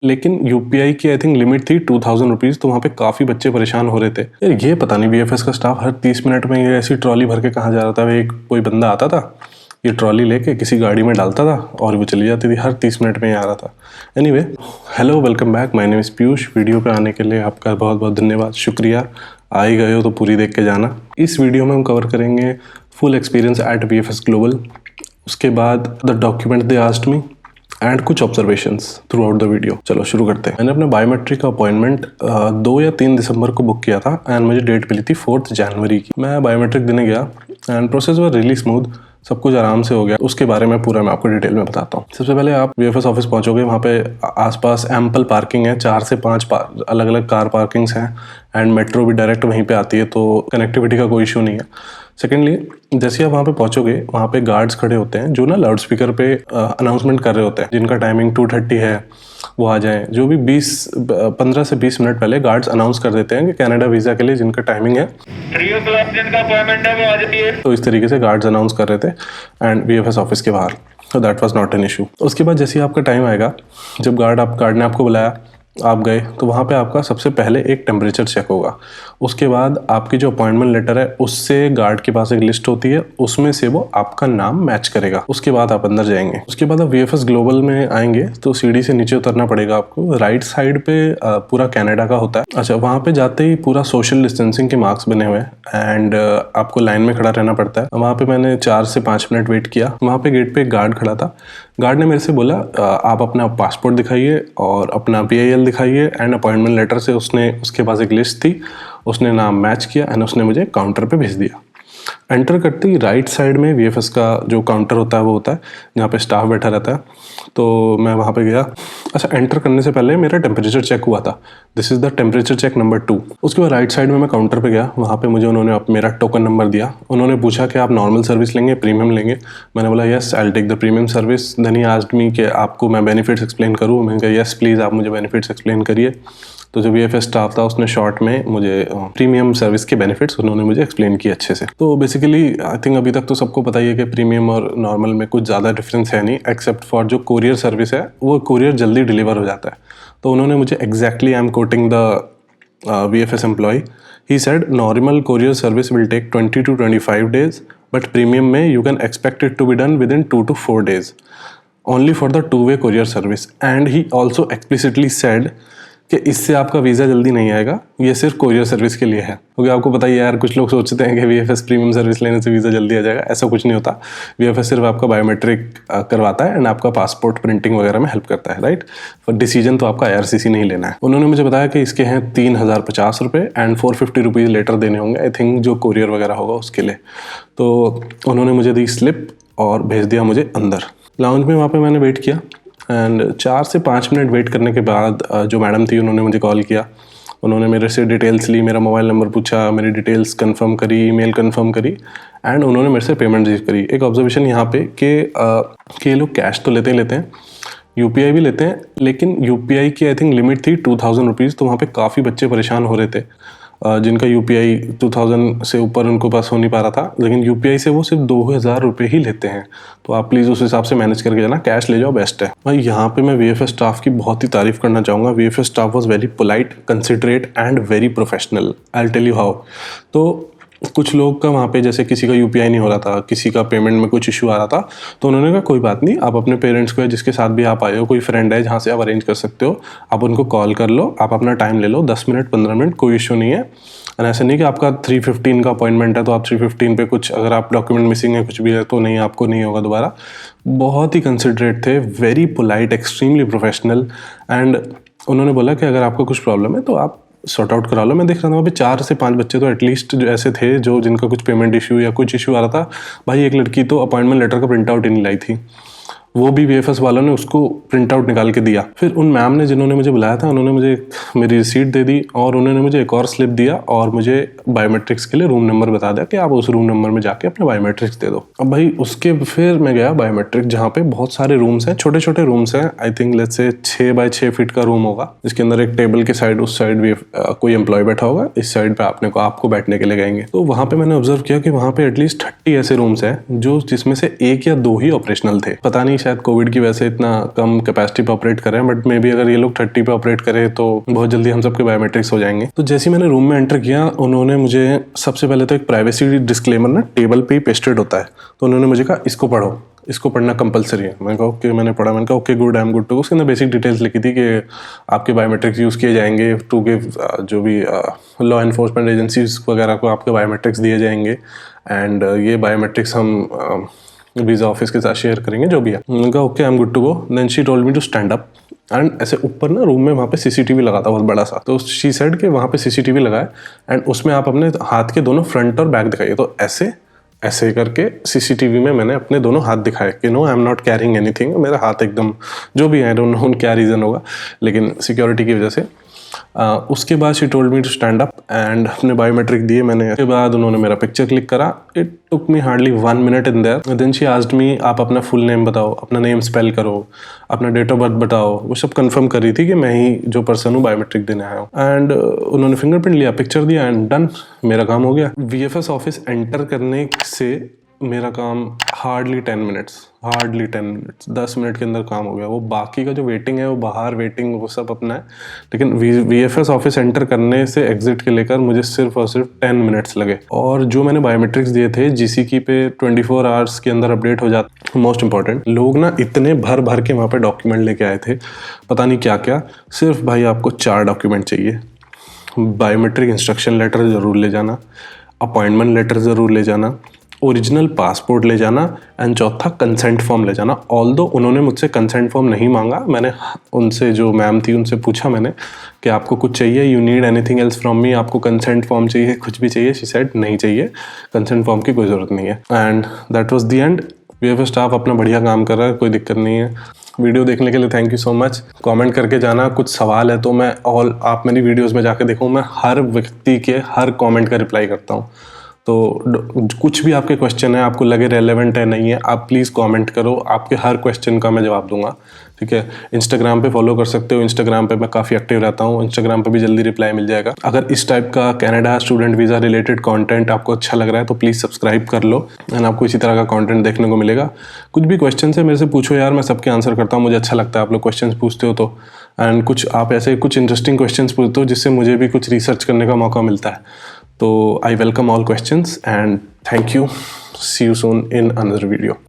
लेकिन यूपीआई की I think limit थी 2000 रुपीज़, तो वहाँ पे काफ़ी बच्चे परेशान हो रहे थे। यार ये पता नहीं वीएफएस का स्टाफ हर 30 मिनट में ये ऐसी ट्रॉली भर के कहाँ जा रहा था। एक कोई बंदा आता था, ये ट्रॉली लेके किसी गाड़ी में डालता था और वो चली जाती थी। हर 30 मिनट में ही आ रहा था। Anyway, hello, welcome back, my name is Piyush. Video पे आने के लिए आपका बहुत बहुत धन्यवाद, शुक्रिया। आ ही गए हो तो पूरी देख के जाना। इस वीडियो में हम कवर करेंगे full experience at VFS global, उसके बाद the document they asked me and कुछ observations throughout the video. चलो शुरू करते हैं। मैंने अपना बायोमेट्रिक का अपॉइंटमेंट 2 या 3 दिसंबर को बुक किया था एंड मुझे डेट मिली थी 4 जनवरी की। मैं बायोमेट्रिक देने गया and process were really smooth, सब कुछ आराम से हो गया। उसके बारे में पूरा मैं आपको डिटेल में बताता हूँ। सबसे पहले आप वीएफएस ऑफिस पहुंचोगे, वहाँ पे आसपास एम्पल पार्किंग है, 4 से 5 अलग अलग कार पार्किंग्स हैं एंड मेट्रो भी डायरेक्ट वहीं पे आती है, तो कनेक्टिविटी का कोई इशू नहीं है। सेकेंडली, जैसे आप वहाँ पे पहुंचोगे, वहाँ पे गार्ड्स खड़े होते हैं जो ना लाउड स्पीकर पे अनाउंसमेंट कर रहे होते हैं, जिनका टाइमिंग 2:30 है वो आ जाएं। जो भी 15 से 20 मिनट पहले गार्ड्स अनाउंस कर देते हैं कि कनाडा वीज़ा के लिए जिनका टाइमिंग है 3 o'clock जिनका अपॉइंटमेंट है वो आ जाइए। तो इस तरीके से गार्ड्स अनाउंस कर रहे थे एंड वीएफएस ऑफिस के बाहर, तो that was not an issue. उसके बाद जैसे ही आपका टाइम आएगा, जब गार्ड ने आपको बुलाया, आप गए, तो वहाँ पे आपका सबसे पहले एक टेम्परेचर चेक होगा। उसके बाद आपकी जो अपॉइंटमेंट लेटर है उससे गार्ड के पास एक लिस्ट होती है, उसमें से वो आपका नाम मैच करेगा। उसके बाद आप अंदर जाएंगे। उसके बाद आप वीएफएस ग्लोबल में आएंगे तो सीढ़ी से नीचे उतरना पड़ेगा आपको। राइट साइड पे पूरा कनाडा का होता है। अच्छा, वहाँ पे जाते ही पूरा सोशल डिस्टेंसिंग के मार्क्स बने हुए हैं एंड आपको लाइन में खड़ा रहना पड़ता है। वहाँ पे मैंने 4 से 5 मिनट वेट किया। वहाँ पे गेट पे एक गार्ड खड़ा था। गार्ड ने मेरे से बोला आप अपना पासपोर्ट दिखाइए और अपना PIL दिखाइए एंड अपॉइंटमेंट लेटर से उसके पास एक लिस्ट थी, उसने नाम मैच किया एंड उसने मुझे काउंटर पे भेज दिया। एंटर करते ही राइट साइड में वीएफएस का जो काउंटर होता है वो होता है, जहाँ पे स्टाफ बैठा रहता है। तो मैं वहाँ पे गया। अच्छा, एंटर करने से पहले मेरा टेम्परेचर चेक हुआ था। This is the temperature check number 2। उसके बाद राइट साइड में मैं काउंटर पे गया। वहाँ पे मुझे उन्होंने मेरा टोकन नंबर दिया। उन्होंने पूछा कि आप नॉर्मल सर्विस लेंगे, प्रीमियम लेंगे। मैंने बोला yes, I will take the premium service. Then he asked me कि आपको मैं बेनिफिट्स एक्सप्लेन करूँ। मैंने कहा येस प्लीज़, आप मुझे बेनिफिट्स एक्सप्लेन करिए। तो जो वीएफएस स्टाफ था उसने शॉर्ट में मुझे प्रीमियम सर्विस के बेनिफिट्स उन्होंने मुझे एक्सप्लेन किए अच्छे से। तो बेसिकली आई थिंक अभी तक तो सबको पता ही है कि प्रीमियम और नॉर्मल में कुछ ज़्यादा डिफरेंस है नहीं, एक्सेप्ट फॉर जो कोरियर सर्विस है, वो कोरियर जल्दी डिलीवर हो जाता है। तो उन्होंने मुझे exactly, I am quoting the VFS employee, he said normal courier service will take 20 to 25 days, but premium में you can expect it to be done within 2 to 4 days only for the 2-way courier service. And he also explicitly said कि इससे आपका visa जल्दी नहीं आएगा, ये सिर्फ courier service के लिए है। क्योंकि आपको पता ही है यार, कुछ लोग सोचते हैं कि वीएफएस प्रीमियम सर्विस लेने से वीज़ा जल्दी आ जाएगा। ऐसा कुछ नहीं होता। वीएफएस सिर्फ आपका बायोमेट्रिक करवाता है एंड आपका पासपोर्ट प्रिंटिंग वगैरह में हेल्प करता है, राइट। पर डिसीजन तो आपका IRCC नहीं लेना है। उन्होंने मुझे बताया कि इसके हैं 3050 रुपये एंड 450 रुपीज़ लेटर देने होंगे, आई थिंक जो कोरियर वगैरह होगा उसके लिए। तो उन्होंने मुझे दी स्लिप और भेज दिया मुझे अंदर। लाउंज में वहाँ पर मैंने वेट किया एंड 4 से 5 मिनट वेट करने के बाद जो मैडम थी उन्होंने मुझे कॉल किया। उन्होंने मेरे से डिटेल्स ली, मेरा मोबाइल नंबर पूछा, मेरी डिटेल्स कंफर्म करी, ईमेल कंफर्म करी एंड उन्होंने मेरे से पेमेंट रिसीव करी। एक ऑब्जर्वेशन यहाँ पे कि ये लोग कैश तो लेते ही लेते हैं, UPI भी लेते हैं, लेकिन UPI की आई थिंक लिमिट थी 2000 रुपीज़, तो वहाँ पे काफ़ी बच्चे परेशान हो रहे थे जिनका UPI 2000 से ऊपर उनको पास हो नहीं पा रहा था। लेकिन UPI से वो सिर्फ 2000 रुपये ही लेते हैं। तो आप प्लीज़ उस हिसाब से मैनेज करके जाना, कैश ले जाओ, बेस्ट है भाई। यहाँ पे मैं VFS स्टाफ की बहुत ही तारीफ़ करना चाहूँगा। VFS staff was very polite, considerate and very professional. I will tell you how. तो कुछ लोग का वहाँ पे, जैसे किसी का UPI नहीं हो रहा था, किसी का पेमेंट में कुछ इशू आ रहा था, तो उन्होंने कहा कोई बात नहीं, आप अपने पेरेंट्स को, जिसके साथ भी आप आए हो, कोई फ्रेंड है जहाँ से आप अरेंज कर सकते हो, आप उनको कॉल कर लो, आप अपना टाइम ले लो, 10 मिनट 15 मिनट, कोई इशू नहीं है। और ऐसा नहीं कि आपका 3:15 का अपॉइंटमेंट है तो आप 3:15 पे कुछ, अगर आप डॉक्यूमेंट मिसिंग है कुछ भी है तो नहीं, आपको नहीं होगा दोबारा। बहुत ही कंसिडरेट थे, very polite, extremely professional. And उन्होंने बोला कि अगर आपको कुछ प्रॉब्लम है तो आप सॉर्ट आउट करा लो। मैं देख रहा था वहाँ पे 4 से 5 बच्चे तो एटलीस्ट जो ऐसे थे जो जिनका कुछ पेमेंट इशू या कुछ इशू आ रहा था। भाई एक लड़की तो अपॉइंटमेंट लेटर का प्रिंट आउट ही नहीं लाई थी, वो भी VFS वालों ने उसको प्रिंट आउट निकाल के दिया। फिर उन मैम ने जिन्होंने मुझे बुलाया था उन्होंने मुझे मेरी रिसीट दे दी और उन्होंने मुझे एक और स्लिप दिया और मुझे बायोमेट्रिक्स के लिए रूम नंबर बता दिया कि आप उस रूम नंबर में जाके अपने बायोमेट्रिक्स दे दो। अब भाई उसके फिर मैं गया बायोमेट्रिक, जहाँ पे बहुत सारे रूम्स हैं, छोटे छोटे रूम्स हैं। I think let's say 6 bye 6 feet का रूम होगा, जिसके अंदर एक टेबल के साइड, उस साइड भी कोई एम्प्लॉय बैठा होगा, इस साइड पे आपको बैठने के लिए गएंगे। तो वहाँ पे मैंने ऑब्जर्व किया कि वहाँ पे एटलीस्ट 30 ऐसे रूम्स हैं जो जिसमें से 1 या 2 ही ऑपरेशनल थे। पता नहीं शायद कोविड की वजह से इतना कम कैपेसिटी पे ऑपरेट कर रहे हैं, बट मे बी अगर ये लोग 30 पे ऑपरेट करें तो बहुत जल्दी हम सबके बायोमेट्रिक्स हो जाएंगे। तो जैसे ही मैंने रूम में एंटर किया, उन्होंने मुझे सबसे पहले तो एक प्राइवेसी डिस्क्लेमर ना टेबल पे ही पेस्टेड होता है, तो उन्होंने मुझे कहा इसको पढ़ो, इसको पढ़ना कंपलसरी है। मैंने कहा ओके, मैंने पढ़ा। मैंने कहा okay good, I am good too. उसके अंदर बेसिक डिटेल्स लिखी थी कि आपके बायोमेट्रिक्स यूज़ किए जाएंगे टू गिव जो भी लॉ एनफोर्समेंट एजेंसीज वगैरह को आपके बायोमेट्रिक्स दिए जाएंगे, एंड ये बायोमेट्रिक्स हम वीज़ा ऑफिस के साथ शेयर करेंगे जो भी है। मैंने कहा okay I am good to go. Then she told me to stand up, and ऐसे ऊपर ना रूम में वहाँ पे सीसीटीवी लगा था बहुत बड़ा सा, तो शी सेड कि वहाँ पे सीसीटीवी लगा है एंड उसमें आप अपने हाथ के दोनों फ्रंट और बैक दिखाइए। तो ऐसे ऐसे करके सीसीटीवी में मैंने अपने दोनों हाथ दिखाए कि no I am not carrying anything. मेरा हाथ एकदम जो भी है, आई डोंट नो क्या रीज़न होगा, लेकिन सिक्योरिटी की वजह से। उसके बाद she told me to stand up and अपने बायोमेट्रिक दिए मैंने। उसके बाद उन्होंने मेरा पिक्चर क्लिक करा। It took me hardly 1 minute in there. Then she asked me आप अपना फुल नेम बताओ, अपना नेम स्पेल करो, अपना डेट ऑफ बर्थ बताओ। वो सब कंफर्म कर रही थी कि मैं ही जो पर्सन हूँ बायोमेट्रिक देने आया हूँ। एंड उन्होंने फिंगरप्रिंट लिया, पिक्चर दिया एंड डन, मेरा काम हो गया। VFS ऑफिस एंटर करने से मेरा काम हार्डली 10 मिनट्स 10 मिनट के अंदर काम हो गया। वो बाकी का जो वेटिंग है, वो बाहर वेटिंग, वो सब अपना है, लेकिन VFS ऑफिस एंटर करने से एग्जिट के लेकर मुझे सिर्फ और सिर्फ 10 मिनट्स लगे। और जो मैंने बायोमेट्रिक्स दिए थे GCK पे 24 आवर्स के अंदर अपडेट हो जाता। मोस्ट इंपॉर्टेंट, लोग ना इतने भर भर के वहाँ पे डॉक्यूमेंट लेके आए थे, पता नहीं क्या क्या। सिर्फ भाई आपको 4 डॉक्यूमेंट चाहिए। बायोमेट्रिक इंस्ट्रक्शन लेटर ज़रूर ले जाना, अपॉइंटमेंट लेटर ज़रूर ले जाना, ओरिजिनल पासपोर्ट ले जाना, एंड चौथा कंसेंट फॉर्म ले जाना। ऑल्दो उन्होंने मुझसे कंसेंट फॉर्म नहीं मांगा, मैंने उनसे, जो मैम थी उनसे पूछा मैंने कि आपको कुछ चाहिए, you need anything else from me, आपको कंसेंट फॉर्म चाहिए, कुछ भी चाहिए? शी सेड नहीं चाहिए, कंसेंट फॉर्म की कोई ज़रूरत नहीं है। And that was the end. VFS staff अपना बढ़िया काम कर रहा है, कोई दिक्कत नहीं है। वीडियो देखने के लिए thank you so much. Comment करके जाना, कुछ सवाल है तो मैं आप मेरी वीडियोस में जाके देखो, मैं हर व्यक्ति के हर कमेंट का रिप्लाई करता हूँ। तो कुछ भी आपके क्वेश्चन है, आपको लगे रेलेवेंट है नहीं है, आप प्लीज़ कमेंट करो, आपके हर क्वेश्चन का मैं जवाब दूंगा, ठीक है। इंस्टाग्राम पे फॉलो कर सकते हो, इंस्टाग्राम पे मैं काफ़ी एक्टिव रहता हूँ, इंस्टाग्राम पे भी जल्दी रिप्लाई मिल जाएगा। अगर इस टाइप का Canada student visa related content आपको अच्छा लग रहा है तो प्लीज़ सब्सक्राइब कर लो, एंड आपको इसी तरह का कंटेंट देखने को मिलेगा। कुछ भी क्वेश्चन है मेरे से पूछो यार, मैं सबके आंसर करता हूँ, मुझे अच्छा लगता है आप लोग क्वेश्चन पूछते हो तो। एंड कुछ आप ऐसे कुछ इंटरेस्टिंग क्वेश्चन पूछते हो जिससे मुझे भी कुछ रिसर्च करने का मौका मिलता है। तो I welcome all questions and thank you. See you soon in another video.